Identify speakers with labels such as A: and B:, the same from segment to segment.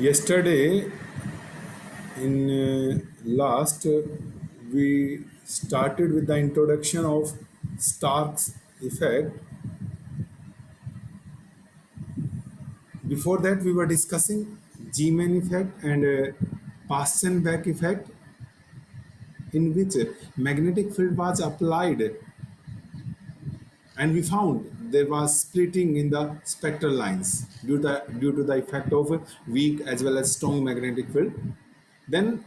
A: Yesterday, in last, we started with the introduction of Stark's effect. Before that, we were discussing G-man effect and Paschen-Beck effect, in which magnetic field was applied, and we found there was splitting in the spectral lines due to the effect of weak as well as strong magnetic field. Then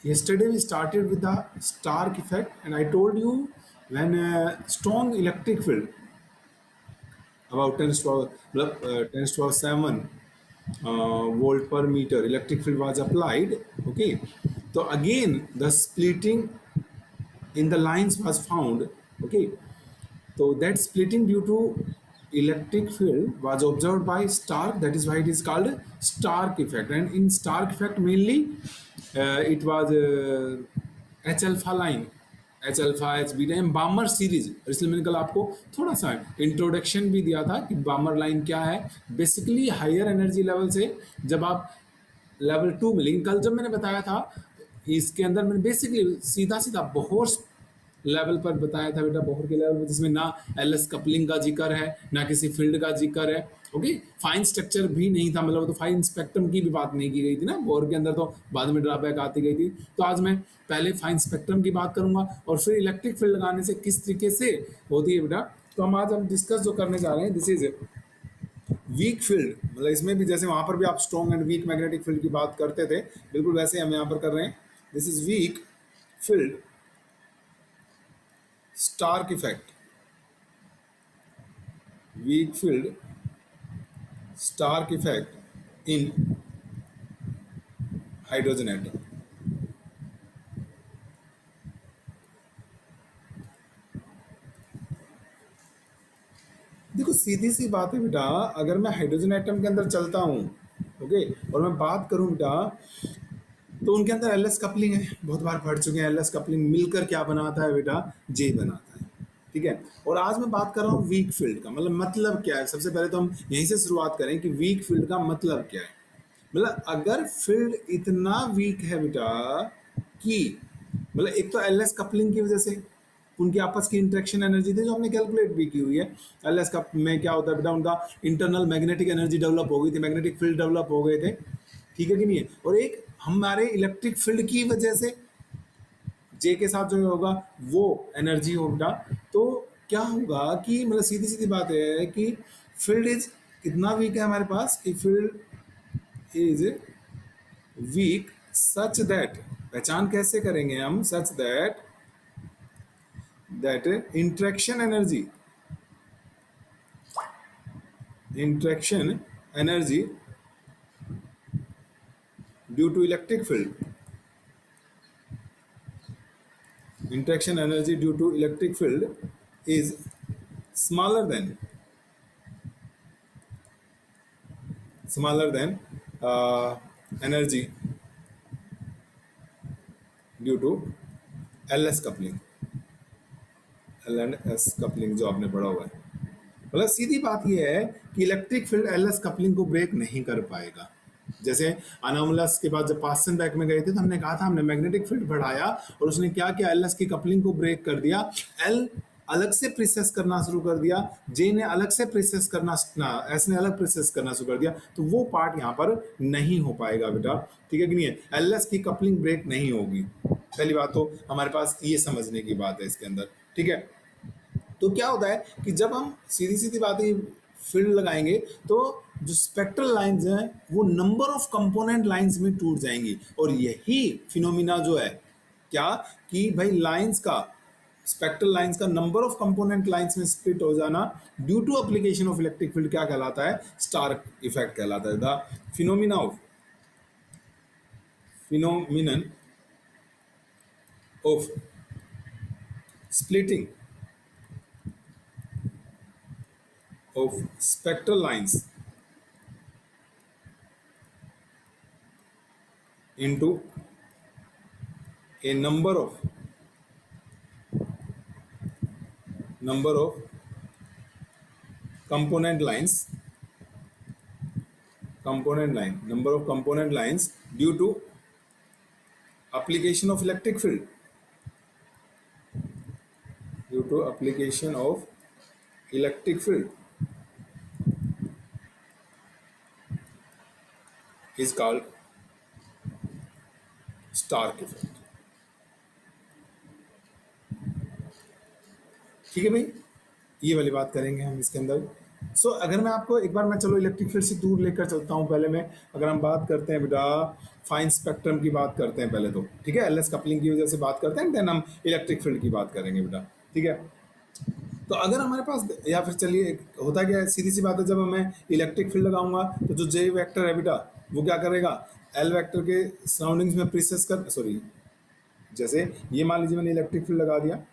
A: yesterday we started with the Stark effect, and I told you when a strong electric field about 10 to power, 10 to power 7 volt per meter electric field was applied. Okay, so again the splitting in the lines was found. Okay, so that splitting due to electric field was observed by Stark. That is why it is called Stark effect. And in Stark effect, mainly it was H alpha line, H alpha H beta M Balmer series. इसलिए मैंने कल आपको थोड़ा सा introduction भी दिया था कि बामर लाइन क्या है. बेसिकली हायर एनर्जी लेवल से जब आप लेवल 2 में, लेकिन कल जब मैंने बताया था इसके अंदर मैंने बेसिकली सीधा सीधा बोहर लेवल पर बताया था बेटा, बोहर के लेवल पर, जिसमें ना एल एस कपलिंग का जिक्र है ना किसी फील्ड का जिक्र है. ओके, फाइन स्ट्रक्चर भी नहीं था, मतलब तो फाइन स्पेक्ट्रम की भी बात नहीं की गई थी ना बोहर के अंदर, तो बाद में ड्रॉबैक आती गई थी. तो आज मैं पहले फाइन स्पेक्ट्रम की बात करूंगा और फिर इलेक्ट्रिक फील्ड लगाने से किस तरीके से होती है बेटा. तो आज हम डिस्कस जो करने जा रहे हैं, दिस इज वीक फील्ड. मतलब इसमें भी जैसे वहां पर भी आप strong and weak magnetic field की बात करते थे, बिल्कुल वैसे हम यहाँ पर कर रहे हैं. This is weak field Stark effect. Weak field Stark effect in hydrogen atom. देखो सीधी सी बात है बेटा, अगर मैं हाइड्रोजन एटम के अंदर चलता हूँ, ओके, और मैं बात करूँ बेटा, तो उनके अंदर एल एस कपलिंग है. बहुत बार पढ़ चुके हैं. एल एस कपलिंग मिलकर क्या बनाता है बेटा, जे बनाता है. ठीक है. और आज मैं बात कर रहा हूँ वीक फील्ड का. मतलब क्या है, सबसे पहले तो हम यहीं से शुरुआत करें कि वीक फील्ड का मतलब क्या है. मतलब अगर फील्ड इतना वीक है बेटा कि मतलब एक तो एल एस कपलिंग की वजह से उनकी आपस की इंटरेक्शन एनर्जी थी जो हमने कैलकुलेट भी की हुई है. एल एस कप में क्या होता है बेटा, उनका इंटरनल मैग्नेटिक एनर्जी डेवलप हो गई थी, मैग्नेटिक फील्ड डेवलप हो गए थे. ठीक है कि नहीं है. और एक हमारे इलेक्ट्रिक फील्ड की वजह से जे के साथ जो होगा वो एनर्जी होगा. तो क्या होगा कि मतलब सीधी सीधी बात है कि फील्ड इज कितना वीक है हमारे पास, कि field is weak such that, पहचान कैसे करेंगे हम, such that interaction energy due to electric field, interaction energy due to electric field is smaller than energy due to LS coupling. L and S coupling जो आपने पढ़ा हुआ है. मतलब सीधी बात यह है कि electric field L S coupling को ब्रेक नहीं कर पाएगा. जैसे अनोमलस के बाद जब पास्टन बैक में गए थे तो हमने कहा था, हमने मैग्नेटिक फील्ड बढ़ाया और उसने क्या किया, एल एस की कपलिंग को ब्रेक कर दिया. एल अलग से प्रोसेस करना शुरू कर दिया, जे ने अलग से प्रोसेस करना, एस ने अलग प्रोसेस करना शुरू कर दिया. तो वो पार्ट यहाँ पर नहीं हो पाएगा बेटा. ठीक है कि नहीं है. एल एस की कपलिंग ब्रेक नहीं होगी. पहली बात तो हमारे पास ये समझने की बात है इसके अंदर. ठीक है. तो क्या होता है कि जब हम सीधी सीधी बातें फील्ड लगाएंगे तो जो स्पेक्ट्रल लाइंस हैं वो नंबर ऑफ कंपोनेंट लाइंस में टूट जाएंगी. और यही फिनोमिना जो है क्या, कि भाई लाइंस का, स्पेक्ट्रल लाइंस का नंबर ऑफ कंपोनेंट लाइंस में स्प्लिट हो जाना due to application of electric field क्या कहलाता है, स्टार्क इफेक्ट कहलाता है. The phenomenon of splitting of spectral lines into a number of component lines component line, number of component lines due to application of electric field, due to application of electric field is called Stark effect. ठीक है भाई, ये वाली बात करेंगे हम इसके अंदर। अगर मैं आपको एक बार, मैं चलो इलेक्ट्रिक फील्ड से दूर लेकर चलता हूँ। पहले मैं, अगर हम बात करते हैं बेटा फाइन स्पेक्ट्रम की बात करते हैं पहले तो, ठीक है, एलएस कपलिंग की वजह से बात करते हैं, देन हम इलेक्ट्रिक फील्ड की बात करेंगे बेटा, ठीक है। तो अगर हमारे पास, या फिर चलिए, होता क्या है, सीधी सी बात है, जब मैं इलेक्ट्रिक फील्ड लगाऊंगा तो जो जे वेक्टर है बेटा वो क्या करेगा, एल वेक्टर के सराउंडिंग्स में प्रीसेस कर, सॉरी, जैसे ये मान लीजिए मैंने इलेक्ट्रिक फील्ड लगा दिया,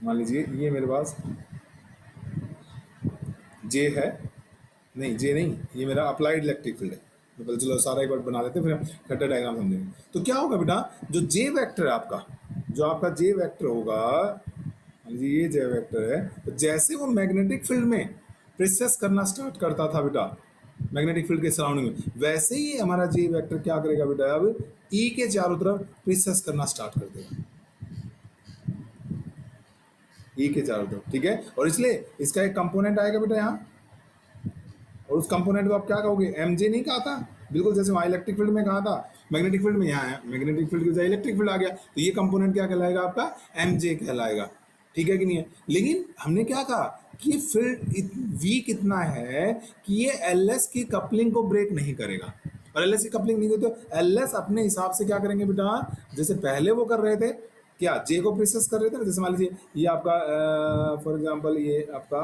A: मान लीजिए ये मेरे पास जे है, नहीं जे नहीं, ये मेरा अप्लाइड इलेक्ट्रिक फील्ड है। तो पहले चलो सारा एक बार बना लेते हैं, फिर हम कटर डायग्राम समझेंगे। तो क्या होगा बेटा, जो जे वेक्टर है आपका, जो आपका जे वेक्टर होगा, मान लीजिए ये जे वेक्टर है, तो जैसे वो मैग्नेटिक फील्ड में प्रेसेस करना स्टार्ट करता था बेटा मैग्नेटिक फील्ड के सराउंडिंग में, वैसे ही हमारा जे वेक्टर क्या करेगा बेटा, अब ई के चारों तरफ प्रेसेस करना स्टार्ट कर देगा, ई के चारों तरफ, ठीक है। और इसलिए इसका एक कंपोनेंट आएगा बेटा यहाँ, और उस कंपोनेंट को आप क्या कहोगे, एम जे नहीं कहा था, बिल्कुल जैसे वहाँ इलेक्ट्रिक फील्ड में कहा था, मैग्नेटिक फील्ड में यहाँ है, मैग्नेटिक फील्ड की बजाय इलेक्ट्रिक फील्ड आ गया, तो ये कंपोनेंट क्या कहलाएगा आपका, एम जे कहलाएगा, ठीक है कि नहीं है। लेकिन हमने क्या कहा कि फील्ड वीक इतना है कि ये एल एस की कपलिंग को ब्रेक नहीं करेगा, और एल एस की कपलिंग नहीं होती तो एल एस अपने हिसाब से क्या करेंगे बेटा, जैसे पहले वो कर रहे थे, क्या जे को प्रेसेस कर रहे थे ना, जैसे मान लीजिए ये आपका फॉर एग्जांपल ये आपका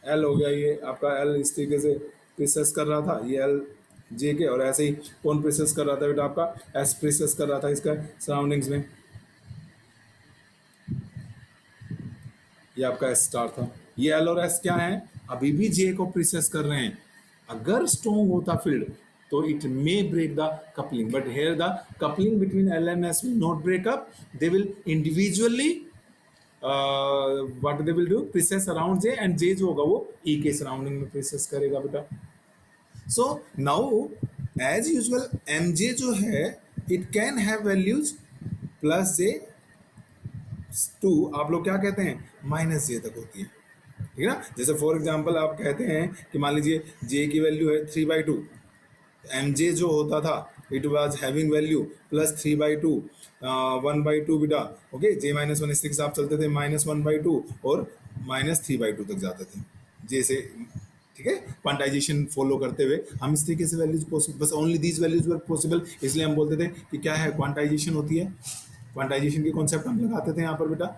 A: एल हो गया, ये आपका एल इस तरीके से प्रेसेस कर रहा था, ये एल जे के, और ऐसे ही कौन प्रेसेस कर रहा था बेटा, आपका एस प्रेसेस कर रहा था इसका सराउंडिंग्स में, ये आपका एस स्टार था, ये एल और एस क्या है, अभी भी जे को प्रेसेस कर रहे हैं। अगर स्ट्रॉन्ग होता फील्ड तो it may break the coupling, but here the coupling between L and S will not break up, they will individually what they will do, precess around J, and J जो होगा वो E के surrounding में precess करेगा बेटा। So now as usual mj जो है it can have values plus j to, आप लोग क्या कहते हैं, माइनस जे तक होती है, ठीक है ना। जैसे फॉर एग्जाम्पल आप कहते हैं कि मान लीजिए j की वैल्यू है 3/2, एम जे जो होता था it was having value plus 3/2, 1/2 बेटा, ओके, जे माइनस वन इसके साथ चलते थे, -1/2 और -3/2 तक जाते थे जे से, ठीक है, क्वांटाइजेशन फॉलो करते हुए हम इस तरीके से वैल्यूज पॉसिबल, बस only these values were possible, इसलिए हम बोलते थे कि क्या है, क्वांटाइजेशन होती है, क्वांटाइजेशन के कॉन्सेप्ट हम लगाते थे यहाँ पर बेटा।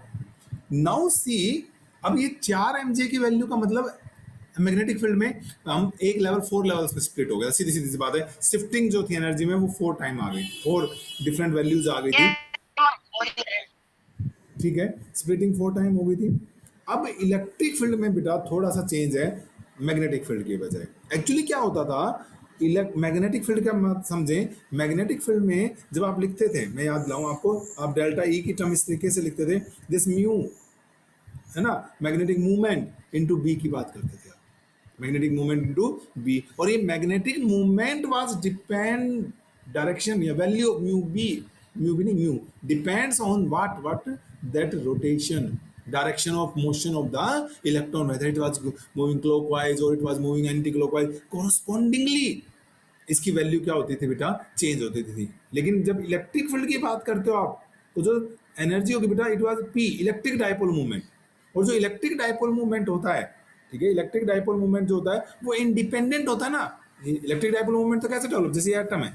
A: नाउ सी, अब ये 4 एम जे की वैल्यू का मतलब मैग्नेटिक फील्ड में हम एक लेवल 4 लेवल्स पे स्प्लिट हो गया, सीधी सीधी सी बात है, शिफ्टिंग जो थी एनर्जी में वो 4 टाइम आ गई, 4 डिफरेंट वैल्यूज आ गई थी, ठीक है, स्प्लिटिंग 4 टाइम हो गई थी। अब इलेक्ट्रिक फील्ड में बेटा थोड़ा सा चेंज है मैग्नेटिक फील्ड की बजाय। एक्चुअली क्या होता था, मैग्नेटिक फील्ड का मत समझें, मैग्नेटिक फील्ड में जब आप लिखते थे, मैं याद दिलाऊं आपको, आप डेल्टा ई की टर्म इस तरीके से लिखते थे, दिस म्यू है ना, मैग्नेटिक मूवमेंट इनटू बी की बात करते थे, मैग्नेटिक मूवमेंट इनटू बी, और ये magnetic movement was depend direction या वैल्यू ऑफ म्यू बी नहीं, mu depends on what that rotation, direction of motion of the electron, whether it was moving clockwise or it was moving anti-clockwise, correspondingly इसकी value क्या होती थी बेटा, change होती थी। लेकिन जब इलेक्ट्रिक फील्ड की बात करते हो आप, तो जो एनर्जी होगी बेटा, it was P, electric dipole movement, और जो इलेक्ट्रिक डायपोल मूवमेंट होता है, ठीक है, इलेक्ट्रिक डायपोल मूवमेंट जो होता है वो इंडिपेंडेंट होता है ना। इलेक्ट्रिक डायपोल मूवमेंट तो कैसे डेवलप, जैसे एटम है,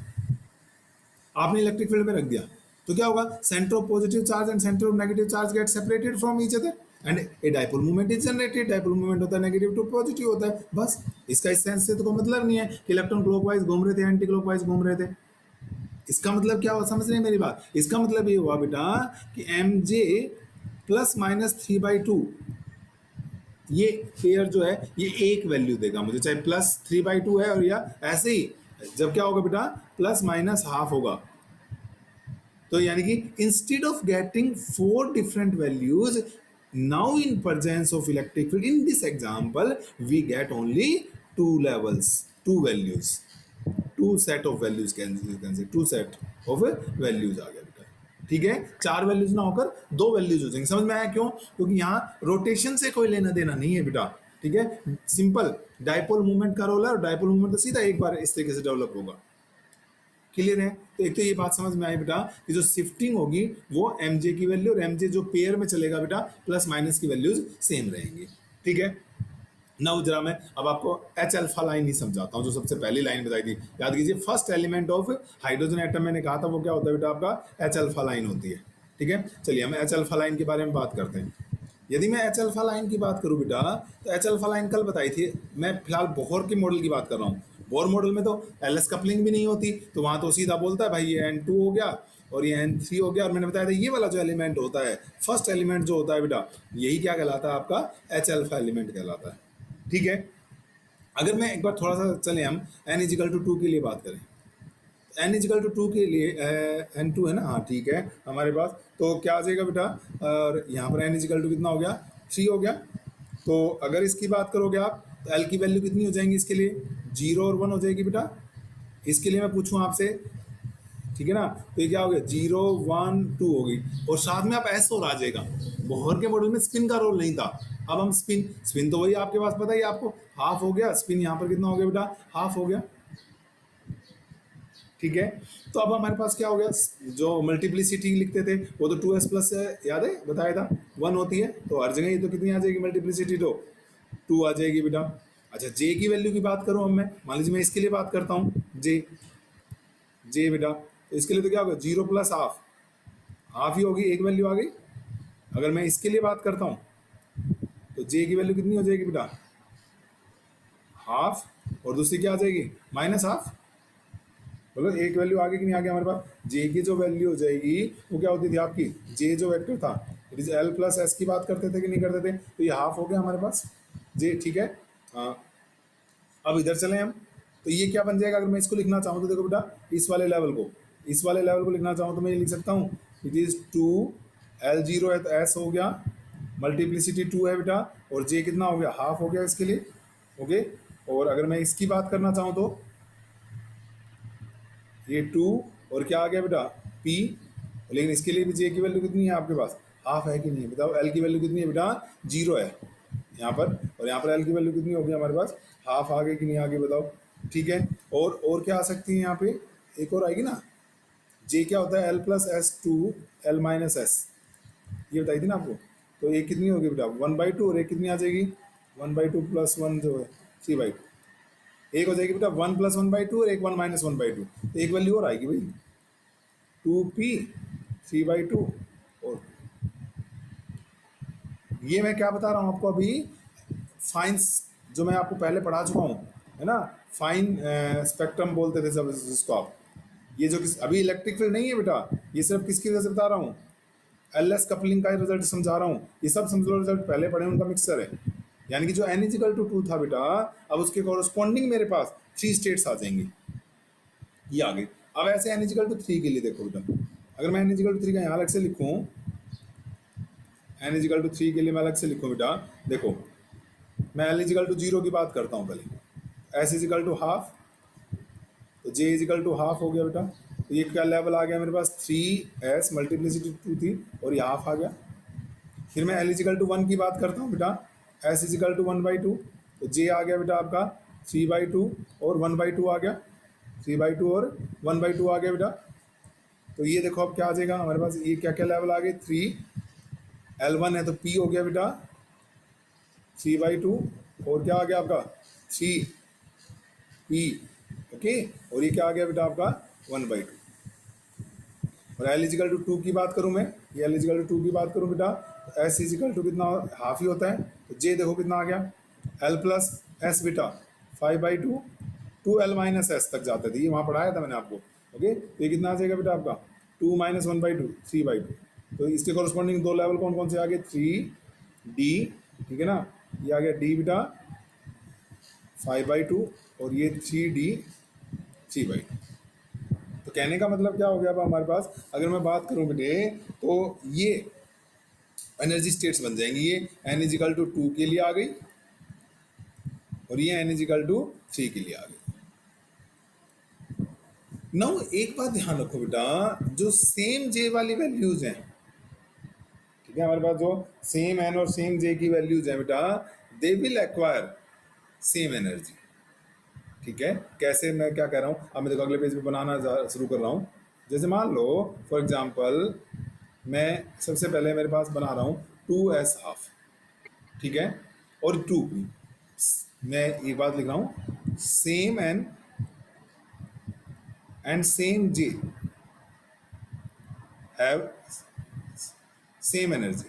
A: आपने इलेक्ट्रिक फील्ड में रख दिया तो क्या होगा, centre of positive charge and centre of negative charge get separated from each other and A dipole movement is generated. Dipole movement होता है नेगेटिव टू पॉजिटिव होता है, बस इसका इस सेंस से तो कोई मतलब नहीं है कि इलेक्ट्रॉन क्लॉकवाइज घूम रहे थे, एंटी क्लॉकवाइज घूम रहे थे। इसका मतलब क्या हुआ, समझ रहे हैं मेरी बात, इसका मतलब ये हुआ बेटा कि एम जे प्लस माइनस 3/2 ये पेयर जो है ये एक वैल्यू देगा मुझे, चाहे प्लस 3/2 है और या ऐसे ही, जब क्या होगा बेटा, प्लस माइनस हाफ होगा, तो यानी कि instead of getting 4 different values, now in presence of electric field in this example we get only 2 levels, 2 values, 2 set of values, can say 2 set of values आ गया बेटा। ठीक है, 4 वैल्यूज ना होकर 2 वैल्यूज हो जाएंगे। समझ में आया क्यों? क्योंकि यहाँ रोटेशन से कोई लेना देना नहीं है बेटा। ठीक है, सिंपल डाइपोल मूवमेंट का रोल है, और डाइपोल मूवमेंट तो सीधा एक बार इस तरीके से डेवलप होगा। क्लियर है? तो एक तो ये बात समझ में आई बेटा कि जो शिफ्टिंग होगी वो mj की वैल्यू और mj जो पेयर में चलेगा बेटा प्लस माइनस की वैल्यूज सेम रहेंगी। ठीक है, ना जरा मैं अब आपको एच अल्फा लाइन ही समझाता हूं, जो सबसे पहली लाइन बताई थी। याद कीजिए, first element of hydrogen atom मैंने कहा था वो क्या होता है बेटा, आपका एच अल्फा लाइन होती है। ठीक है, चलिए हम एच अल्फा लाइन के बारे में बात करते हैं। यदि मैं एच अल्फा लाइन की बात करूं बेटा, तो एच अल्फा लाइन कल बताई थी। मैं फिलहाल बोहर के मॉडल की बात कर रहा हूँ। बोहर मॉडल में तो एल एस कपलिंग भी नहीं होती, तो वहां तो सीधा बोलता है भाई ये N2 हो गया और ये N3 हो गया। और मैंने बताया था ये वाला जो एलिमेंट होता है, फर्स्ट एलिमेंट जो होता है बेटा, यही क्या कहलाता है, आपका एच अल्फा एलिमेंट कहलाता है। ठीक है, अगर मैं एक बार थोड़ा सा चले हम n=2 के लिए बात करें, n=2 के लिए N2 है ना, हाँ ठीक है हमारे पास, तो क्या आ जाएगा बेटा, और यहाँ पर n= कितना हो गया, 3 हो गया। तो अगर इसकी बात करोगे आप, तो l की वैल्यू कितनी हो जाएंगी इसके लिए, 0 और 1 हो जाएगी बेटा। इसके लिए मैं पूछूं आपसे, ठीक है ना, तो ये क्या हो गया, 0 1 2 होगी, और साथ में आप एस और आ जाएगा। बोहर के मॉडल में स्पिन का रोल नहीं था। अब हम स्पिन, स्पिन तो वही आपके पास पता ही आपको, हाफ हो गया स्पिन, यहाँ पर कितना हो गया बेटा, हाफ हो गया। ठीक है, तो अब हमारे पास क्या हो गया, जो मल्टीप्लिसिटी लिखते थे वो तो 2s प्लस है, याद है बताया था 1 होती है, तो हर जगह ये तो कितनी आ जाएगी मल्टीप्लिसिटी, तो 2 आ जाएगी बेटा। अच्छा, जे की वैल्यू की बात करूं अब मैं, मान लीजिए मैं इसके लिए बात करता हूँ, जे जे बेटा, तो इसके लिए तो क्या होगा, 0 प्लस हाफ, हाफ ही होगी, एक वैल्यू आ गई। अगर मैं इसके लिए बात करता हूँ तो जे की वैल्यू कितनी हो जाएगी बेटा, हाफ, और दूसरी क्या आ जाएगी, माइनस हाफ। बोलो एक वैल्यू आगे कि नहीं आगे, हमारे पास जे की जो वैल्यू हो जाएगी वो क्या होती थी आपकी, जे जो वेक्टर था, it is L plus S की बात करते थे कि नहीं करते थे, तो ये हाफ हो गया हमारे पास जे। ठीक है, हाँ अब इधर चले हम, तो ये क्या बन जाएगा, अगर मैं इसको लिखना चाहूँ तो देखो बेटा, इस वाले लेवल को, इस वाले लेवल को लिखना चाहूँ तो मैं ये लिख सकता हूँ, इट इज 2 L0 है तो एस हो गया, मल्टीप्लिसिटी 2 है बेटा, और जे कितना हो गया, हाफ हो गया इसके लिए। ओके, और अगर मैं इसकी बात करना चाहूँ तो ये 2 और क्या आ गया बेटा, P, लेकिन इसके लिए भी जे की वैल्यू कितनी है आपके पास, हाफ है कि नहीं है बताओ। एल की वैल्यू कितनी है बेटा, 0 है यहाँ पर, और यहाँ पर एल की वैल्यू कितनी होगी हमारे पास, हाफ आ गई कि नहीं आगे बताओ। ठीक है, और क्या आ सकती है यहाँ पे, एक और आएगी ना, जे क्या होता है, L plus S to L minus S, ये बताई थी ना आपको। तो एक कितनी होगी बेटा, 1/2, और एक कितनी आ जाएगी, 1/2 प्लस 1 जो है 3/2, एक हो जाएगी बेटा 1 + 1/2 और एक 1 - 1/2, तो एक वैल्यू और आएगी भाई 2p 3/2। और ये मैं क्या बता रहा हूँ आपको अभी, फाइन, जो मैं आपको पहले पढ़ा चुका हूँ, है ना, फाइन स्पेक्ट्रम बोलते थे सब जिसको आप, ये जो अभी इलेक्ट्रिक फील्ड नहीं है बेटा, ये सिर्फ किसकी वजह से बता रहा हूँ, एल एस कपलिंग का रिजल्ट समझा रहा हूँ। ये सब समझ लो रिजल्ट पहले पढ़े उनका मिक्सर है। यानी कि जो n=2 था बेटा, अब उसके कॉरस्पॉन्डिंग मेरे पास 3 स्टेट्स आ जाएंगी, ये आ गई। अब ऐसे n=3 के लिए देखो बेटा, अगर मैं n=3 का यहाँ अलग से लिखूँ, n=3 के लिए मैं अलग से लिखूँ बेटा, देखो मैं l=0 की बात करता हूँ पहले, s=हाफ, तो j=हाफ हो गया बेटा। तो ये क्या लेवल आ गया मेरे पास, 3s, मल्टीप्लिसिटी 2 थी और ये हाफ आ गया। फिर मैं l=1 की बात करता हूँ बेटा, s=1/2, तो j आ गया बेटा आपका 3/2 और 1/2 आ गया, 3/2 और 1/2 आ गया बेटा। तो ये देखो अब क्या आ जाएगा हमारे पास, ये क्या क्या लेवल आ गए, 3 L1 है तो p हो गया बेटा 3/2, और क्या आ गया आपका 3p, ओके, और ये क्या आ गया बेटा आपका 1/2। और l=2 की बात करूं मैं, ये l=2 की बात करूं बेटा, तो s कितना हाफ ही होता है, तो j देखो कितना आ गया, l प्लस एस बेटा 5/2, 2l माइनस एस तक जाते थे, ये वहाँ पढ़ाया था मैंने आपको। ओके, तो ये कितना आ जाएगा बेटा आपका 2 - 1/2 3/2। तो इसके कॉरस्पॉन्डिंग दो लेवल कौन कौन से आ गए, 3d, ठीक है ना, ये आ गया d बेटा 5/2 और ये 3d 3/2। तो तो कहने का मतलब क्या हो गया अब हमारे पास, अगर मैं बात करूं बेटे, तो ये एनर्जी स्टेट्स बन जाएंगी। ये एन इजिकल टू 2 के लिए आ गई और ये एन इजिकल टू 3 के लिए आ गई। नाउ एक बात ध्यान रखो बेटा, जो सेम जे वाली वैल्यूज हैं, ठीक है, हमारे पास जो सेम एन और सेम जे की वैल्यूज हैं बेटा, they will acquire same energy. ठीक है, कैसे, मैं क्या कह रहा हूँ, अब मैं देखो अगले पेज पे बनाना शुरू कर रहा हूँ। जैसे मान लो फॉर एग्जांपल, मैं सबसे पहले मेरे पास बना रहा हूँ 2s हाफ, ठीक है, और 2p। मैं एक बात लिख रहा हूँ, same N and same J have same energy.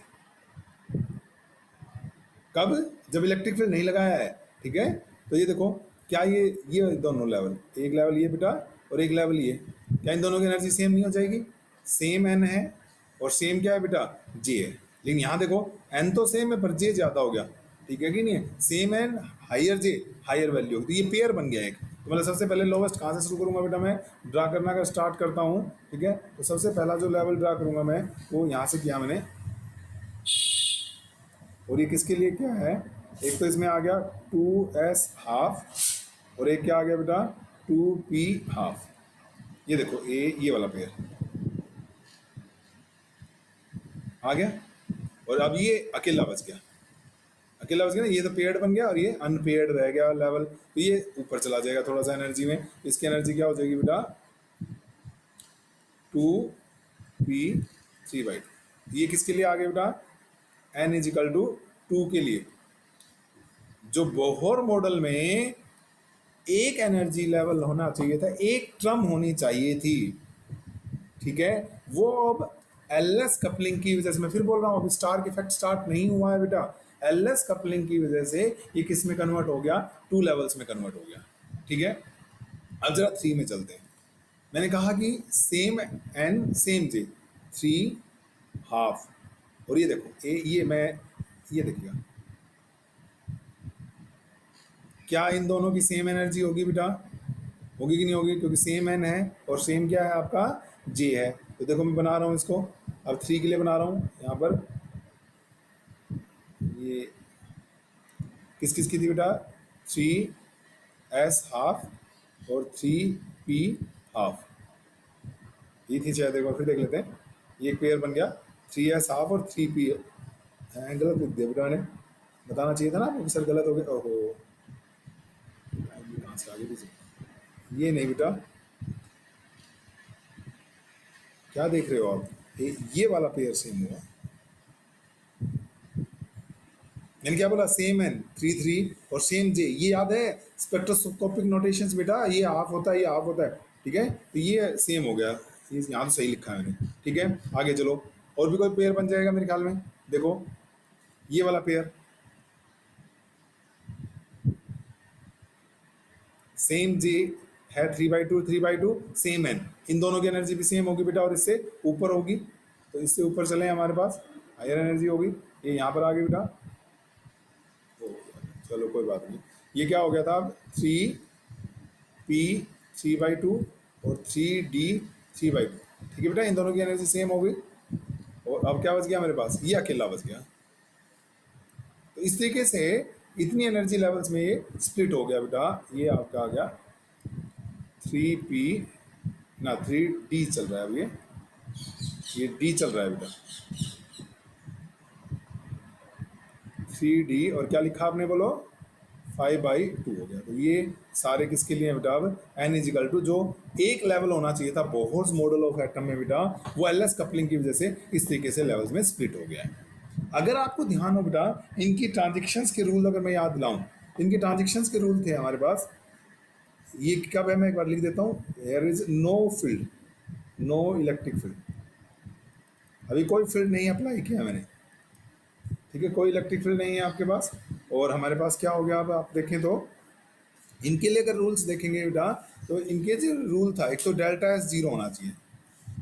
A: कब? जब इलेक्ट्रिक फील्ड नहीं लगाया है। ठीक है, तो ये देखो, क्या ये दोनों लेवल, एक लेवल ये बेटा और एक लेवल ये, क्या इन दोनों की एनर्जी सेम नहीं हो जाएगी? सेम एन है और सेम क्या है बेटा, जे है। लेकिन यहाँ देखो, एन तो सेम है पर जे ज्यादा हो गया। ठीक है कि नहीं है? सेम एन हायर जे हायर वैल्यू, तो ये पेयर बन गया एक। तो मतलब सबसे पहले लोवेस्ट कहाँ से शुरू करूंगा बेटा, मैं ड्रा करना अगर स्टार्ट करता हूँ, ठीक है, तो सबसे पहला जो लेवल ड्रा करूंगा मैं, वो यहाँ से किया मैंने। और ये किसके लिए क्या है, एक तो इसमें आ गया 2s हाफ और एक क्या आ गया बेटा 2p हाफ। ये देखो ये वाला पेयर आ गया, और अब ये अकेला बच गया, अकेला बच गया ना, ये तो पेयर्ड बन गया और ये अनपेयर्ड रह गया लेवल, तो ये ऊपर चला जाएगा थोड़ा सा एनर्जी में। इसकी एनर्जी क्या हो जाएगी बेटा 2p3/2। ये किसके लिए आ गया बेटा, n इजिकल टू 2 के लिए। जो बोहर मॉडल में एक एनर्जी लेवल होना चाहिए था, एक टर्म होनी चाहिए थी, ठीक है, वो अब एलएस कपलिंग की वजह से, मैं फिर बोल रहा हूं, अभी स्टार इफेक्ट स्टार्ट नहीं हुआ है बेटा, एलएस कपलिंग की वजह से ये किस में कन्वर्ट हो गया, 2 लेवल्स में कन्वर्ट हो गया। ठीक है, अब जरा 3 में चलते हैं। मैंने कहा कि सेम एन सेम जे 3 हाफ, और ये देखो ये मैं, ये देखिएगा, क्या इन दोनों की सेम एनर्जी होगी बेटा, होगी कि नहीं होगी, क्योंकि सेम एन है और सेम क्या है आपका जे है। तो देखो मैं बना रहा हूँ इसको, अब 3 के लिए बना रहा हूँ यहाँ पर, ये किस किस की थी बेटा, 3s हाफ और 3p हाफ, ये थी शायद, एक बार फिर देख लेते हैं। ये एक पेयर बन गया 3s हाफ और 3p, गलत लिख दिया बेटा मैंने, बताना चाहिए था ना आपको सर गलत हो गया। ओहो, कहाँ से आगे पीछे, ये नहीं बेटा, क्या देख रहे हो आप, ये वाला पेयर सेम हुआ। मैंने क्या बोला, सेम एन 3 3 और सेम जे, ये याद है स्पेक्ट्रोस्कोपिक नोटेशंस बेटा, ये हाफ होता है, ये हाफ होता है। ठीक है, तो ये सेम हो गया, ये यहाँ तो सही लिखा है मैंने। ठीक है, आगे चलो, और भी कोई पेयर बन जाएगा मेरे ख्याल में। देखो ये वाला पेयर, सेम जे है 3/2 सेम एन, इन दोनों की एनर्जी भी सेम होगी बेटा, और इससे ऊपर होगी, तो इससे ऊपर चले हमारे पास हायर एनर्जी होगी, ये यहाँ पर आ गई बेटा। चलो कोई बात नहीं, ये क्या हो गया था, 3p3/2 और 3d3/2। ठीक है बेटा, इन दोनों की एनर्जी सेम हो गई, और अब क्या बच गया मेरे पास, ये अकेला बच गया। तो इस तरीके से इतनी एनर्जी लेवल्स में ये स्प्लिट हो गया बेटा। ये आपका आ गया 3p ना 3d चल रहा है अब, ये d चल रहा है बेटा, 3d, और क्या लिखा आपने बोलो 5/2 हो गया। तो ये सारे किसके लिए बेटा, अब n इजिकल टू, जो एक लेवल होना चाहिए था बोहर्स मॉडल ऑफ एटम में बेटा, वो एलएस कपलिंग की वजह से इस तरीके से लेवल्स में स्प्लिट हो गया है। अगर आपको ध्यान हो बेटा, इनकी ट्रांजेक्शंस के रूल अगर मैं याद दिलाऊं, इनके ट्रांजेक्शंस के रूल थे हमारे पास, ये कब है मैं एक बार लिख देता हूँ, there is no field, no electric field, अभी कोई फील्ड नहीं अप्लाई किया मैंने। ठीक है, कोई इलेक्ट्रिक फील्ड नहीं है आपके पास, और हमारे पास क्या हो गया, अब आप देखें तो इनके लिए अगर रूल्स देखेंगे बेटा, तो इनके जो रूल था, एक तो डेल्टा एस 0 होना चाहिए,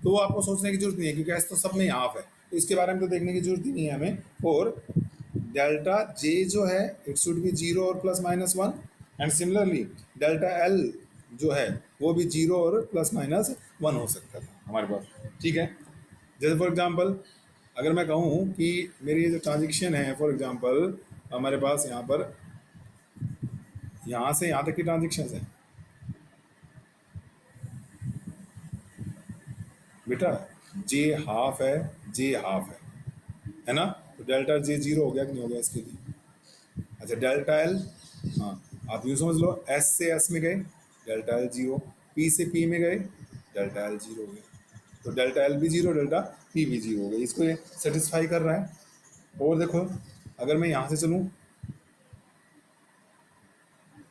A: तो वो आपको सोचने की जरूरत नहीं है, क्योंकि एस तो सब में हाफ है, तो इसके बारे में तो देखने की जरूरत ही नहीं है हमें। और डेल्टा जे जो है, इट शुड बी 0 और ±1, एंड सिमिलरली डेल्टा एल जो है वो भी जीरो और प्लस माइनस वन हो सकता था हमारे पास। ठीक है, जैसे फॉर एग्जांपल अगर मैं कहूँ कि मेरी ये जो ट्रांजेक्शन है, फॉर एग्जांपल हमारे पास यहाँ पर यहाँ से यहाँ तक की ट्रांजेक्शन है बेटा, जे हाफ है, जे हाफ है ना, तो डेल्टा जे जीरो हो गया कि नहीं हो गया इसके लिए। अच्छा डेल्टा एल, हाँ आप यूँ समझ लो, एस से एस में गए डेल्टा एल जीरो, पी से पी में गए डेल्टा एल जीरो हो गया, तो डेल्टा एल भी जीरो, डेल्टा पी भी जीरो हो गया। इसको ये सेटिस्फाई कर रहा है। और देखो अगर मैं यहाँ से चलूँ,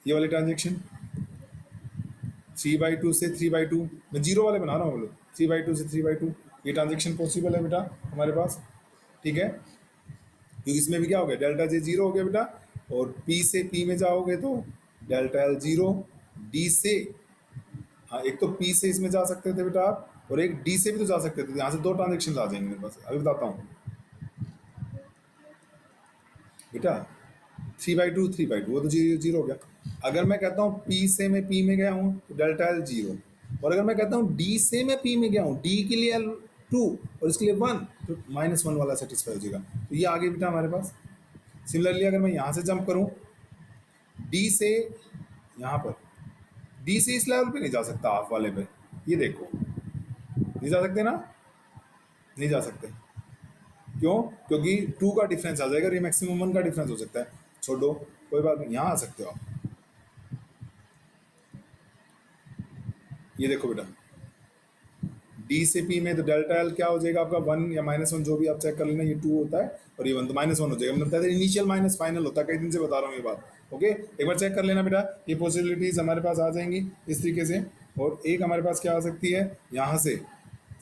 A: ये वाली ट्रांजेक्शन 3/2 से 3/2, मैं जीरो वाले बना रहा हूँ, बोलो 3/2 से 3/2, ये ट्रांजेक्शन पॉसिबल है बेटा हमारे पास। ठीक है, क्योंकि इसमें भी क्या हो गया, डेल्टा जे जीरो हो गया बेटा, और पी से पी में जाओगे तो डेल्टा एल जीरो, डी से, हाँ एक तो पी से इसमें जा सकते थे बेटा आप, और एक डी से भी तो जा सकते थे, यहाँ से दो ट्रांजेक्शन आ जाएंगे मेरे पास। अभी बताता हूँ बेटा, 3/2 वो तो जीरो जीरो हो गया। अगर मैं कहता हूँ पी से मैं पी में गया हूँ तो डेल्टा एल जीरो, और अगर मैं कहता हूँ डी से मैं पी में गया हूँ, डी के लिए एल टू और इसके लिए वन, तो माइनस वन वाला सेटिस्फाई हो जाएगा। तो ये आगे बेटा हमारे पास। सिमिलरली अगर मैं यहाँ से जंप करूँ डी से यहाँ पर, डी से इस लेवल पे नहीं जा सकता हाफ वाले पे, ये देखो नहीं जा सकते ना, नहीं जा सकते। क्यों? क्योंकि टू का डिफरेंस आ जाएगा, ये मैक्सिमम वन का डिफरेंस हो सकता है। छोड़ो कोई बात नहीं, यहाँ आ सकते हो आप। ये देखो बेटा, डी से पी में तो डेल्टा एल क्या हो जाएगा आपका, वन या माइनस वन, जो भी आप चेक कर लेना, ये टू होता है और ये वन, तो माइनस वन हो जाएगा। मतलब इनिशियल माइनस फाइनल होता है, कई दिन से बता रहा हूँ ये बात। ओके, एक बार चेक कर लेना बेटा, ये पॉसिबिलिटीज हमारे पास आ जाएंगी इस तरीके से। और एक हमारे पास क्या आ सकती है, यहाँ से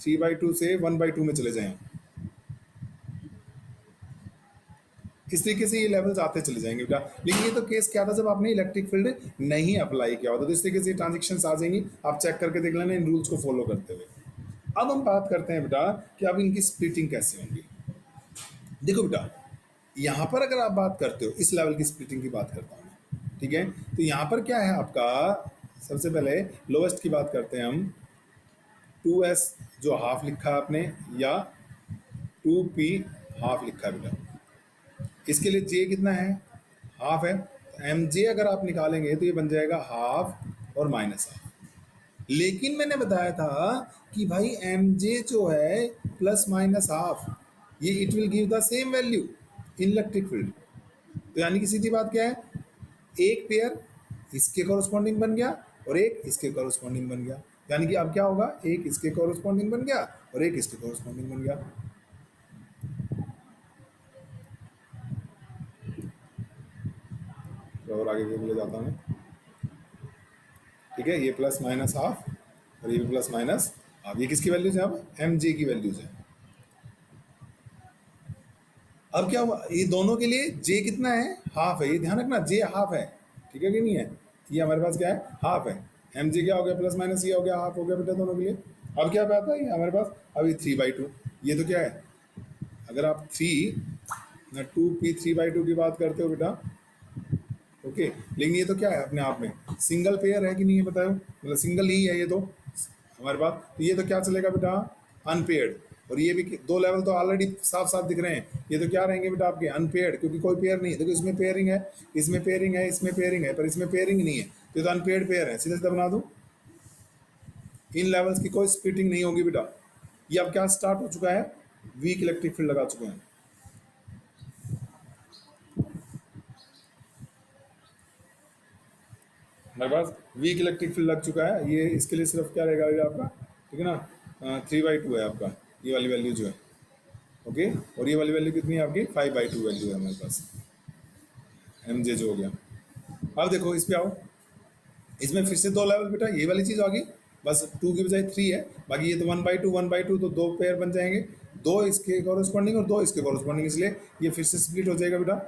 A: 3/2 से 1/2 में चले जाएं, इस तरीके से ये लेवल्स आते चले जाएंगे बेटा। लेकिन ये तो केस क्या था, जब आपने इलेक्ट्रिक फील्ड नहीं अप्लाई किया होता, तो इस तरीके से ट्रांजेक्शन आ जाएंगी, आप चेक करके देख लेना इन रूल्स को फॉलो करते हुए। अब हम बात करते हैं बेटा कि अब इनकी स्प्लिटिंग कैसे होंगी। देखो बेटा, यहाँ पर अगर आप बात करते हो, इस लेवल की स्प्लिटिंग की बात करता हूँ मैं, ठीक है, तो यहाँ पर क्या है आपका, सबसे पहले लोवेस्ट की बात करते हैं हम, 2s जो हाफ लिखा है आपने, या 2p हाफ लिखा है बेटा, इसके लिए j कितना है, हाफ है, एम जे अगर आप निकालेंगे तो ये बन जाएगा हाफ और माइनस हाफ। लेकिन मैंने बताया था कि भाई एम जे जो है प्लस माइनस हाफ, ये it will give the same value in electric field. तो यानी कि सीधी बात क्या है, एक पेयर इसके कॉरस्पॉन्डिंग बन गया और एक इसके कॉरस्पॉन्डिंग बन गया, यानी कि अब क्या होगा, एक इसके कॉरस्पॉन्डिंग बन गया और एक इसके कॉरस्पॉन्डिंग बन गया। तो और आगे ले जाता हूँ, ठीक है, ये प्लस माइनस हाफ और ये भी प्लस माइनस हाफ, ये किसकी वैल्यूज है, अब एम जे की वैल्यूज है। अब क्या हुआ, ये दोनों के लिए जे कितना है, हाफ है, ये ध्यान रखना, जे हाफ है, ठीक है कि नहीं है, ये हमारे पास क्या है, हाफ है। एम जे क्या हो गया, प्लस माइनस ये हो गया, हाफ हो गया बेटा दोनों के लिए। अब क्या आता है हमारे पास, अब ये 3/2, ये तो क्या है, अगर आप 2p 3/2 की बात करते हो बेटा, ओके, लेकिन ये तो क्या है अपने आप में सिंगल पेयर है कि नहीं है बताओ, मतलब सिंगल ही है ये तो हमारे पास, तो ये तो क्या चलेगा बेटा, अनपेयर्ड। और ये भी दो लेवल तो ऑलरेडी साफ साफ दिख रहे हैं, ये तो क्या रहेंगे बेटा आपके, अनपेयर्ड, क्योंकि कोई पेयर नहीं है। देखो इसमें पेयरिंग है, इसमें पेयरिंग है, इसमें पेयरिंग है, पर इसमें पेयरिंग नहीं है, तो ये तो अनपेयर्ड पेयर है, सीधे सीधा बना दूं, इन लेवल्स की कोई स्प्लिटिंग नहीं होगी बेटा। ये अब क्या स्टार्ट हो चुका है, वीक इलेक्ट्रिक फील्ड लगा चुके हैं हमारे पास, वीक इलेक्ट्रिक फील्ड लग चुका है। ये इसके लिए सिर्फ क्या रहेगा ये आपका, ठीक है ना, 3/2 है आपका, ये वाली वैल्यू जो है, ओके, और ये वाली वैल्यू कितनी है आपकी, 5/2 वैल्यू है हमारे पास, एम जे जो हो गया। अब देखो इस पे आओ, इसमें फिर से दो लेवल बेटा, ये वाली चीज़ आ गई, बस 2 की बजाय 3 है, बाकी ये तो 1/2 तो दो पेयर बन जाएंगे, दो इसके कॉरस्पॉन्डिंग और दो इसके कॉरस्पॉन्डिंग, इसलिए ये फिर से स्प्लिट हो जाएगा बेटा।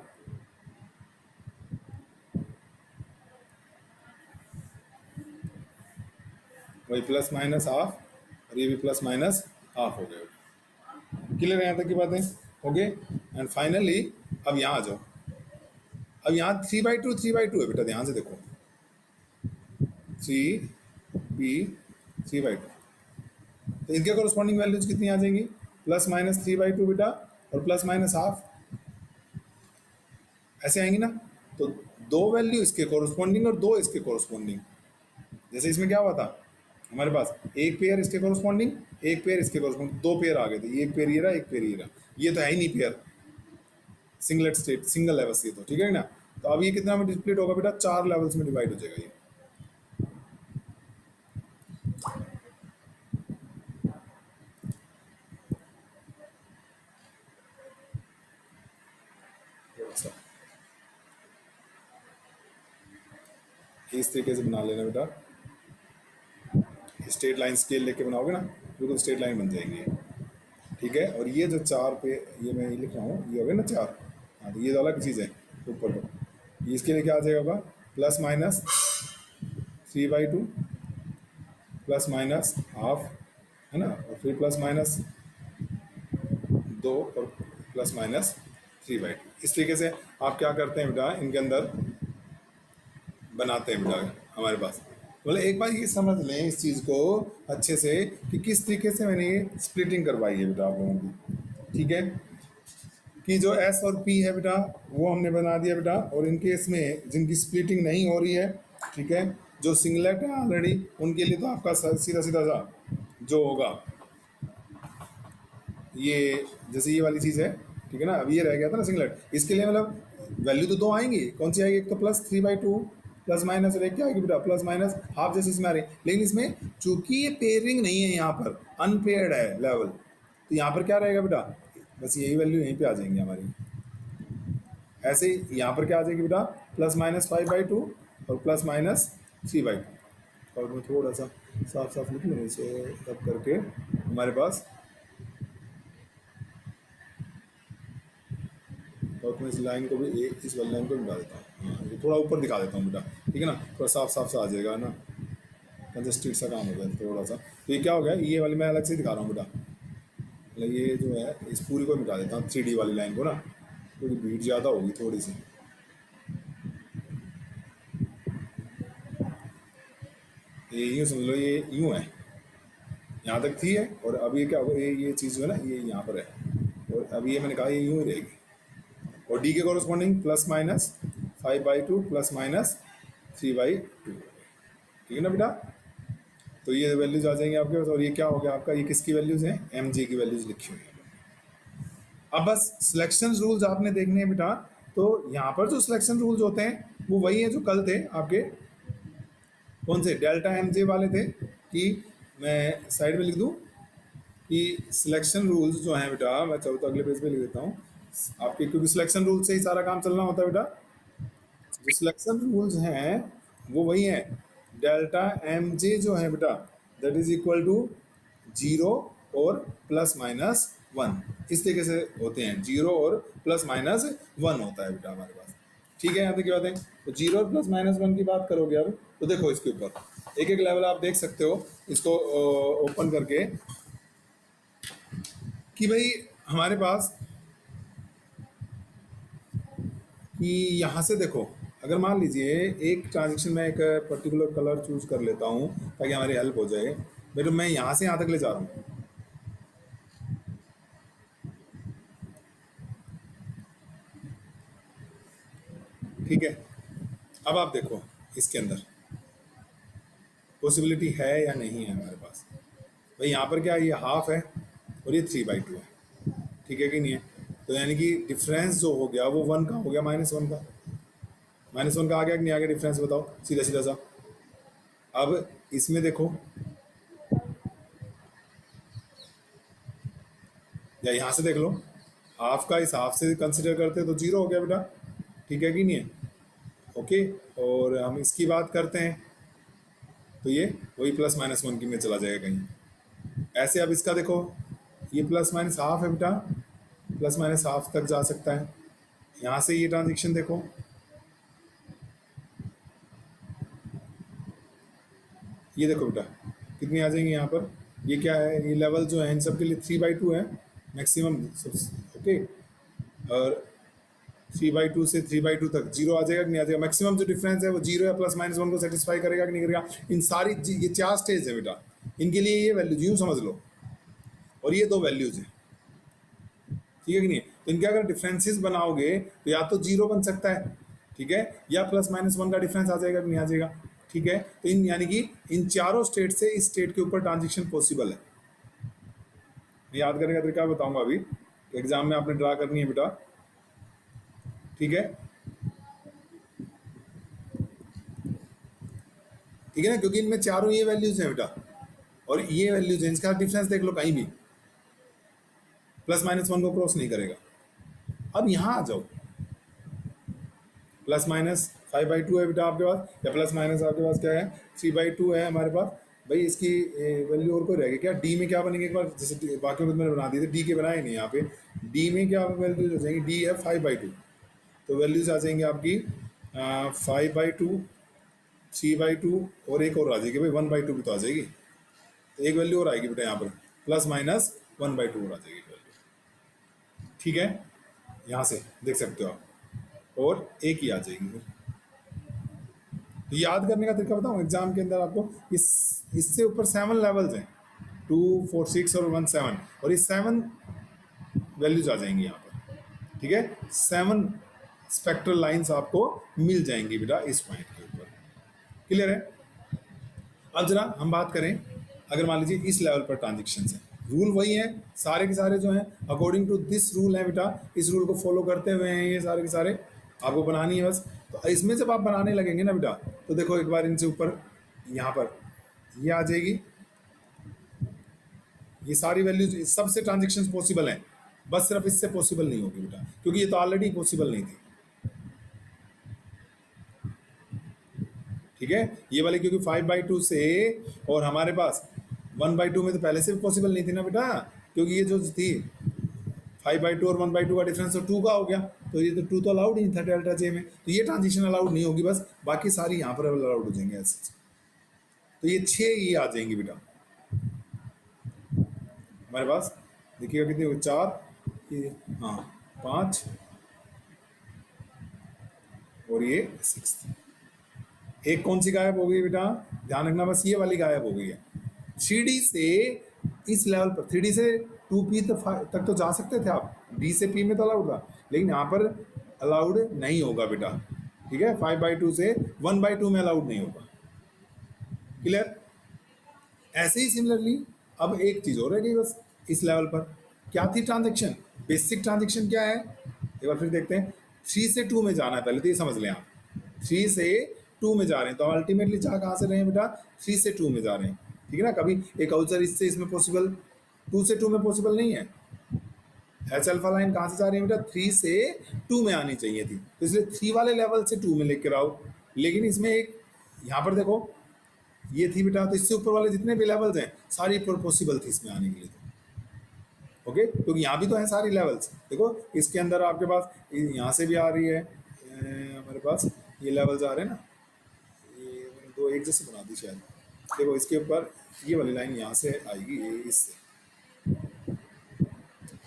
A: वही प्लस माइनस हाफ और ये भी प्लस माइनस हाफ हो गया। क्लियर है यहाँ तक की बातें, ओके। एंड फाइनली अब यहाँ आ जाओ, अब यहाँ 3/2 है बेटा, ध्यान से देखो, 3 पी 3/2, तो इनके कोरस्पॉन्डिंग वैल्यूज कितनी आ जाएंगी, +-3/2 बेटा और +-हाफ, ऐसे आएंगी ना। तो दो वैल्यू इसके कोरस्पॉन्डिंग और दो इसके कोरस्पॉन्डिंग। जैसे इसमें क्या हुआ था हमारे पास, एक पेयर इसके कोरस्पॉन्डिंग, एक पेयर इसके कोरस्पॉन्डिंग, दो पेयर आ गए थे, एक पेयर ये रहा, एक पेयर ये रहा। ये तो है ही नहीं पेयर, सिंगलेट स्टेट, सिंगल है बस ये तो, ठीक है ना। तो अब ये कितना में डिस्प्लिट होगा बेटा, 4 लेवल्स में डिवाइड हो जाएगा ये। इस तरीके से बना लेना बेटा, स्ट्रेट लाइन स्केल लेके बनाओगे ना, बिल्कुल स्ट्रेट लाइन बन जाएंगे, ठीक है। और ये जो 4 पे ये मैं लिख रहा हूँ, ये हो गया ना 4, हाँ तो ये तो अलग चीज़ है ऊपर को। ये इसके लिए क्या आ जाएगा, +-3/2 +-हाफ, है ना, और फिर +-2 और +-3/2। इस तरीके से आप क्या करते हैं बेटा, इनके अंदर बनाते हैं बेटा हमारे पास। मतलब एक बार ये समझ लें इस चीज़ को अच्छे से कि किस तरीके से मैंने स्प्लिटिंग करवाई है बेटा आप लोगों की, ठीक है। कि जो एस और पी है बेटा वो हमने बना दिया बेटा, और इनके इसमें जिनकी स्प्लिटिंग नहीं हो रही है, ठीक है, जो सिंगलेट है ऑलरेडी, उनके लिए तो आपका सीधा सीधा सा जो होगा ये, जैसे ये वाली चीज़ है, ठीक है ना। अब ये रह गया था ना सिंगलेट, इसके लिए मतलब वैल्यू तो दो आएंगी, कौन सी आएगी, एक तो +3/2 +-, और एक क्या आएगी बेटा +-हाफ, जैसे इसमें आ रही। लेकिन इसमें चूंकि ये पेयरिंग नहीं है, यहाँ पर अनपेयर्ड है लेवल, तो यहाँ पर क्या रहेगा बेटा, बस यही वैल्यू यहीं पे आ जाएंगी हमारी। ऐसे ही यहाँ पर क्या आ जाएगी बेटा, +-5/2 और +-3/2। और मैं थोड़ा सा साफ साफ लिख लूँ इसे तब करके हमारे पास, और मैं इस लाइन को भी इस वाली लाइन को भी मिटा देता हूँ, हाँ ये थोड़ा ऊपर दिखा देता हूँ बेटा, ठीक है ना, थोड़ा साफ साफ सा आ जाएगा ना, कंजस्टेड सा काम हो गया थोड़ा सा। तो ये क्या हो गया, ये वाली मैं अलग से दिखा रहा हूँ बेटा, मतलब ये जो है इस पूरी को मिटा देता हूँ 3D वाली लाइन को ना, थोड़ी भीड़ ज़्यादा होगी थोड़ी सी। ये यूँ समझ लो, ये यूँ है, यहाँ तक थी है, और अब ये क्या होगा, ये चीज़ जो है ना ये यहाँ पर है, और अब ये मैंने कहा ये यूँ ही रहेगी। और डी के कॉरस्पॉन्डिंग +-5/2 +-3/2, ठीक है ना बेटा। तो ये वैल्यूज आ जाएंगे आपके पास, और ये क्या हो गया आपका, ये किसकी वैल्यूज हैं, एम जी की वैल्यूज लिखी हुई है। अब बस सिलेक्शन रूल्स आपने देखने हैं बेटा, तो यहाँ पर जो सिलेक्शन रूल्स होते हैं वो वही है जो कल थे आपके, कौन से, डेल्टा एम जे वाले थे। कि मैं साइड में लिख दूँ कि सिलेक्शन रूल्स जो हैं बेटा, मैं चाहूँ तो अगले पेज पे लिख देता हूँ आपके, क्योंकि सिलेक्शन रूल से ही सारा काम चलना होता है बेटा। जो सिलेक्शन रूल्स हैं वो वही हैं, डेल्टा एम जे जो है बेटा दैट इज इक्वल टू 0 और +-1, इस तरीके से होते हैं, 0 और +-1 होता है बेटा हमारे पास, ठीक है। यहाँ तक की बात है। तो 0 और +-1 की बात करोगे अब, तो देखो इसके ऊपर एक एक लेवल आप देख सकते हो इसको ओपन करके, कि भाई हमारे पास, कि यहाँ से देखो, अगर मान लीजिए एक ट्रांजेक्शन में एक पर्टिकुलर कलर चूज कर लेता हूँ ताकि हमारी हेल्प हो जाए, बेटा मैं यहाँ से यहाँ तक ले जा रहा हूँ, ठीक है। अब आप देखो इसके अंदर पॉसिबिलिटी है या नहीं है हमारे पास, भाई यहाँ पर क्या है, ये हाफ है और ये 3/2 है, ठीक है कि नहीं है। तो यानी कि डिफरेंस जो हो गया वो 1 का हो गया, -1 का, -1 का आ गया कि नहीं आ गया डिफरेंस, बताओ सीधा सीधा सा। अब इसमें देखो, या यहाँ से देख लो, हाफ का इस हाफ से कंसिडर करते हैं तो 0 हो गया बेटा, ठीक है कि नहीं है, ओके। और हम इसकी बात करते हैं तो ये वही +-1 की में चला जाएगा कहीं। ऐसे अब इसका देखो, ये +-हाफ है बेटा, +-हाफ तक जा सकता है। यहाँ से ये ट्रांजेक्शन देखो, ये देखो बेटा कितनी आ जाएंगी यहाँ पर, ये क्या है, ये लेवल जो है इन सब के लिए 3/2 है मैक्सिमम, ओके। और 3/2 से 3/2 तक जीरो आ जाएगा कि नहीं आ जाएगा। मैक्सिमम जो डिफरेंस है वो जीरो या +-1 को सेटिस्फाई करेगा कि नहीं करेगा। इन सारी ये 4 स्टेज है बेटा, इनके लिए ये वैल्यूज यूँ समझ लो, और ये 2 वैल्यूज हैं, ठीक है कि नहीं। तो इनके अगर डिफरेंसेस बनाओगे तो या तो जीरो बन सकता है, ठीक है, या +-1 का डिफरेंस आ जाएगा कि नहीं आ जाएगा, ठीक है। तो इन यानी कि इन चारों स्टेट से इस स्टेट के ऊपर ट्रांजिशन पॉसिबल है। याद करने का तरीका बताऊंगा अभी, एग्जाम में आपने ड्रा करनी है बेटा, ठीक है, ठीक है ना, क्योंकि इनमें चारों ये वैल्यूज हैं बेटा, और ये वैल्यूज हैं, इसका डिफरेंस देख लो कहीं भी +-1 को क्रॉस नहीं करेगा। अब यहां आ जाओ, +-5/2 है बेटा आपके पास, या +- आपके पास क्या है 3/2 है हमारे पास। भाई इसकी वैल्यू और कोई रहेगी क्या, डी में क्या बनेंगे एक बार, जैसे बाकी में मैंने बना दिए थे, डी के बनाए नहीं यहाँ पे, डी में क्या वैल्यूज हो जाएंगी, डी है 5/2, तो वैल्यूज आ जाएंगी आपकी 5/2, 3/2, और एक और आ जाएगी भाई 1/2 भी तो आ जाएगी, तो एक वैल्यू और आएगी बेटा यहाँ पर, +-1/2 और आ जाएगी वैल्यू, ठीक है, यहाँ से देख सकते हो आप, और एक ही आ जाएगी फिर। तो याद करने का तरीका बताऊँ एग्जाम के अंदर आपको, इस इससे ऊपर 7 लेवल्स हैं, 2, 4, 6 और 1, 7, और ये 7 वैल्यूज आ जाएंगी यहाँ पर, ठीक है, 7 स्पेक्ट्रल लाइंस आपको मिल जाएंगी बेटा इस पॉइंट के ऊपर, क्लियर है। अब जरा हम बात करें, अगर मान लीजिए इस लेवल पर ट्रांजेक्शन है, रूल वही है, सारे के सारे जो हैं अकॉर्डिंग टू दिस रूल है बेटा, इस रूल को फॉलो करते हुए हैं ये सारे के सारे, आपको बनानी है बस। तो इसमें जब आप बनाने लगेंगे ना बेटा, तो देखो एक बार इनसे ऊपर यहाँ पर ये आ जाएगी, ये सारी वैल्यूज सबसे ट्रांजेक्शन पॉसिबल हैं, बस सिर्फ इससे पॉसिबल नहीं होगी बेटा, क्योंकि ये तो ऑलरेडी पॉसिबल नहीं थी, ठीक है, ये वाले क्योंकि 5/2 से, और हमारे पास 1/2 में तो पहले से भी पॉसिबल नहीं थी ना बेटा, क्योंकि ये जो थी 5/2 और 1/2 का डिफरेंस तो 2 का हो गया, तो ये तो 2 तो अलाउड ही नहीं था डेल्टा जे में, तो ये ट्रांजिशन अलाउड नहीं होगी, बस बाकी सारी यहाँ पर अलाउड हो जाएंगे ऐसे। तो ये 6 ये आ जाएंगी बेटा हमारे पास, देखिएगा कितनी हो, 4, हाँ 5, और ये 6, एक कौन सी गायब हो गई बेटा, ध्यान रखना, बस ये वाली गायब हो गई है। 3D से इस लेवल पर, 3D से 2P तक तो जा सकते थे आप, D से P में तो अलाउड था, लेकिन यहाँ पर अलाउड नहीं होगा बेटा, ठीक है, 5/2 से 1/2 में अलाउड नहीं होगा, क्लियर। ऐसे ही सिमिलरली अब एक चीज और रह गई बस इस लेवल पर, क्या थी ट्रांजेक्शन, बेसिक ट्रांजेक्शन क्या है, एक बार फिर देखते हैं, 3 से 2 में जाना है, पहले तो ये समझ लें आप, 3 से 2 में जा रहे हैं, तो अल्टीमेटली जा कहाँ से रहे हैं बेटा, 3 से 2 में जा रहे हैं, ठीक है ना। कभी एक आउटसाइड इससे इसमें पॉसिबल, 2 से 2 में पॉसिबल नहीं है, एच अल्फा लाइन कहाँ से जा रही है बेटा, 3 से 2 में आनी चाहिए थी, तो इसलिए 3 वाले लेवल से 2 में लेकर आओ, लेकिन इसमें एक यहाँ पर देखो ये थी बेटा, तो इससे ऊपर वाले जितने भी लेवल्स हैं सारी पॉसिबल थी इसमें आने के लिए, ओके, क्योंकि यहाँ भी तो है सारी लेवल्स, देखो इसके अंदर आपके पास यहाँ से भी आ रही है, हमारे पास ये लेवल्स आ रहे हैं ना, ये मैंने दो एक जैसे बना दी शायद, देखो इसके ऊपर ये वाली लाइन यहाँ से आएगी, ये इससे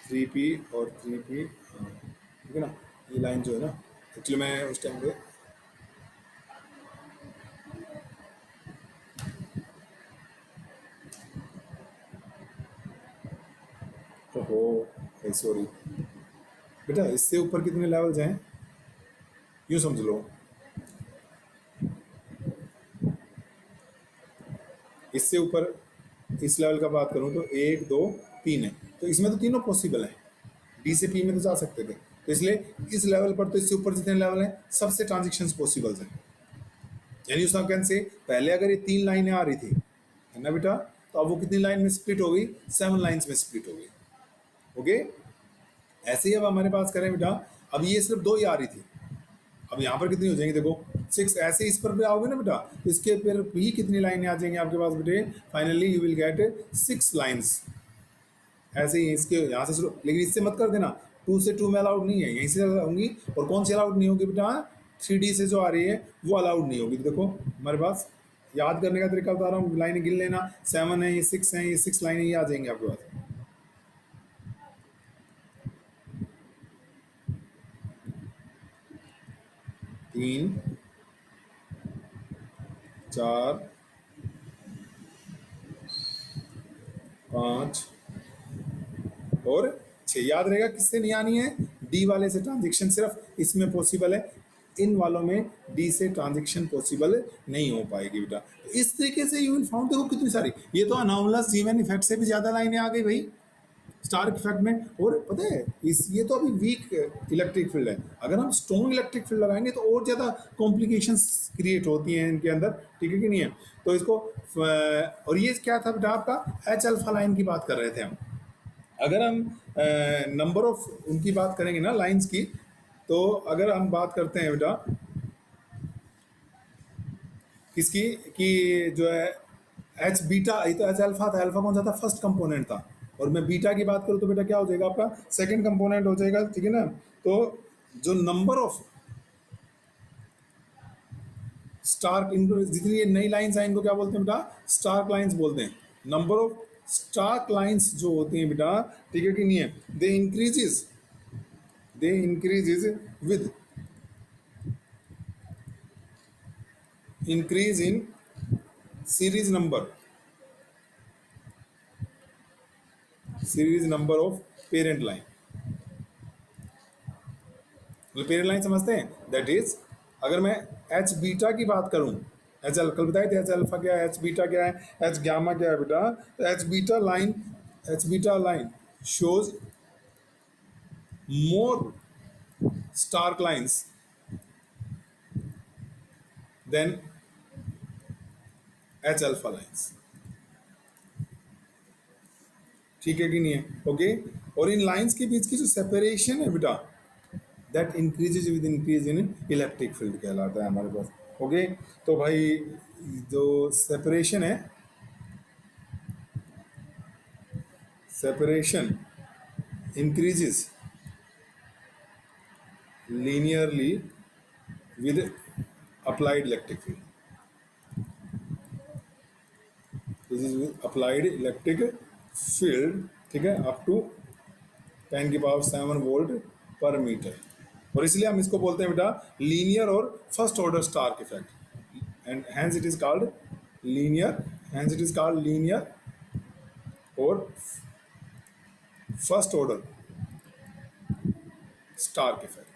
A: 3P और 3P, ठीक है ना, ये लाइन जो है ना, एक्चुअली मैं उस टाइम पे ओहो सॉरी बेटा, इससे ऊपर कितने लेवल्स हैं, यूँ समझ लो, इससे ऊपर इस लेवल का बात करूं तो 1, 2, 3 है, तो इसमें तो तीनों पॉसिबल है, डी से पी में तो जा सकते थे, तो इसलिए इस लेवल पर तो इससे ऊपर जितने लेवल हैं सबसे ट्रांजेक्शन पॉसिबल हैं, यानी उस कैन से पहले अगर ये 3 लाइनें आ रही थी है ना बेटा, तो अब वो कितनी लाइन में स्प्लिट हो गई, 7 लाइन्स में स्प्लिट हो गई, ओके। ऐसे ही अब हमारे पास करें बेटा, अब ये सिर्फ 2 ही आ रही थी, अब यहाँ पर कितनी हो जाएंगी देखो 6, ऐसे इस पर भी आओगे ना बेटा, तो इसके पर भी कितनी लाइनें आ जाएंगी आपके पास बेटे, finally you will get 6 lines, ऐसे ही इसके यहाँ से शुरू, लेकिन इससे मत कर देना, 2 से 2 में अलाउड नहीं है, यहीं से होंगी, और कौन सी अलाउड नहीं होगी बेटा, 3D से जो आ रही है वो अलाउड नहीं होगी, तो देखो हमारे पास याद करने का तरीका बता रहा हूँ, लाइनें गिन लेना, 7 है, ये 6 है, ये 6 लाइनें ये आ जाएंगी आपके पास, 3 4 5 और 6। याद रहेगा किससे नहीं आनी है? डी वाले से ट्रांजेक्शन सिर्फ इसमें पॉसिबल है, इन वालों में डी से ट्रांजेक्शन पॉसिबल नहीं हो पाएगी बेटा। तो इस तरीके से यू विल फाउंड, देखो कितनी सारी, ये तो अनोमलस जीवन इफेक्ट से भी ज्यादा लाइनें आ गई भाई स्टार्क इफेक्ट में। और पता है इस, ये तो अभी वीक इलेक्ट्रिक फील्ड है, अगर हम स्ट्रॉन्ग इलेक्ट्रिक फील्ड लगाएंगे तो और ज़्यादा कॉम्प्लिकेशंस क्रिएट होती हैं इनके अंदर, ठीक है कि नहीं है? तो इसको और ये क्या था बेटा आपका एच अल्फा लाइन की बात कर रहे थे हम। अगर हम नंबर ऑफ उनकी बात करेंगे ना लाइंस की, तो अगर हम बात करते हैं बेटा किसकी, कि जो है एच बीटा, ये तो एच अल्फा था, अल्फा कौन सा था? फर्स्ट कंपोनेंट था। और मैं बीटा की बात करूं तो बेटा क्या हो जाएगा आपका? सेकंड कंपोनेंट हो जाएगा, ठीक है ना? तो जो नंबर ऑफ स्टार्क, इनको जितनी ये नई लाइंस हैं इनको क्या बोलते हैं बेटा? स्टार्क लाइंस बोलते हैं। नंबर ऑफ स्टार्क लाइंस जो होती हैं बेटा, ठीक है कि नहीं है, they increases with increase in series number of parent line. Parent line समझते हैं? दैट इज, अगर मैं एच बीटा की बात करूं, एच अल कल बताए थे एच अल्फा क्या है, एच बीटा क्या है, एच गामा क्या है बेटा? तो H beta line shows more Stark lines than H alpha lines, ठीक है कि नहीं है? ओके। और इन लाइंस के बीच की जो सेपरेशन है बेटा, that increases with increase in electric field कहलाता है हमारे पास। ओके। तो भाई जो separation increases linearly with applied electric field, this is with applied electric field, ठीक है, अप टू 10⁻⁷ वोल्ट पर मीटर। और इसलिए हम इसको बोलते हैं बेटा लीनियर और first order Stark effect, and hence it is called linear और फर्स्ट ऑर्डर स्टार्क इफेक्ट।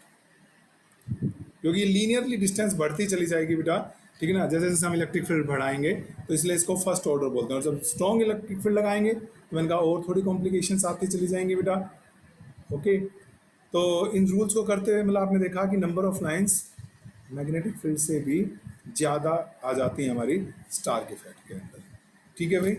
A: क्योंकि लीनियरली डिस्टेंस बढ़ती चली जाएगी बेटा, ठीक है ना, जैसे जैसे हम इलेक्ट्रिक फील्ड बढ़ाएंगे, तो इसलिए इसको फर्स्ट ऑर्डर बोलते हैं। और जब स्ट्रॉन्ग इलेक्ट्रिक फील्ड लगाएंगे तो मैंने कहा और थोड़ी कॉम्प्लिकेशंस आती चली जाएंगी बेटा। ओके। तो इन रूल्स को करते हुए मतलब आपने देखा कि number of lines magnetic field से भी ज़्यादा आ जाती हैं हमारी स्टार्क इफेक्ट के अंदर, ठीक है भाई।